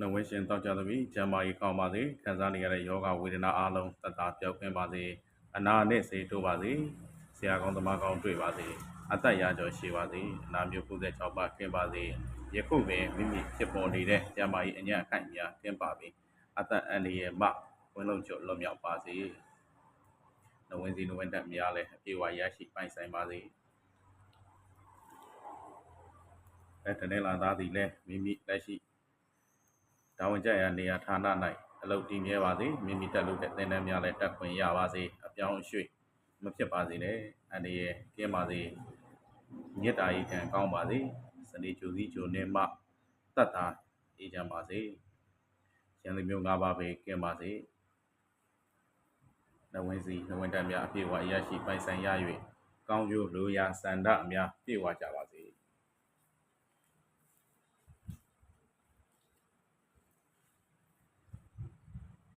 နဝင်းရှင်တောက်ကြသမီးကျမ်းမာရေးကောင်းပါစေခံစားနေရတဲ့ယောဂဝေဒနာအလုံးတတပြောက်ကင်းပါစေအနာနဲ့စေတိုးပါစေဆရာကောင်းသမားကောင်းတွေ့ပါစေအသက်ရကျော်ရှိပါစေအနာမျိုး96ပါးကင်းပါစေယခုပင်မိမိဖြစ်ပေါ်နေတဲ့ကျမ်းမာရေးအညံ့အခိုင်များကင်းပါပြီအသက်အန္တရာယ်မှဝင်းလုံးကျော်လွတ်မြောက်ပါစေနဝင်းစီနဝင်းတက်များလည်းအပြေဝရရှိပိုင်ဆိုင်ပါစေတနေ့လာသားသည်လည်းမိမိလက်ရှိတာဝန်ကျရာနေရာဌာန၌အလုပ်တည်မြဲပါစေမိမိတက်လို့တဲ့သင်တန်းများလည်းတက်ခွင့်ရပါစေအပြောင်းအရွှေ့မဖြစ်ပါစေနဲ့အန္တရာယ်ကင်းပါစေမြတ်တာဤကံကောင်းပါစေစနေကျိုစည်းကျိုနေမှတတ်တာအေးချမ်းပါစေရန်သူမျိုး၅ပါးပဲကင်းပါစေနဝင်းစီနဝင်းတက်များအပြေဝရရှိပိုင်ဆိုင်ရ၍ကောင်းကျိုးလိုရာစန္ဒများပြေဝကြပါစေ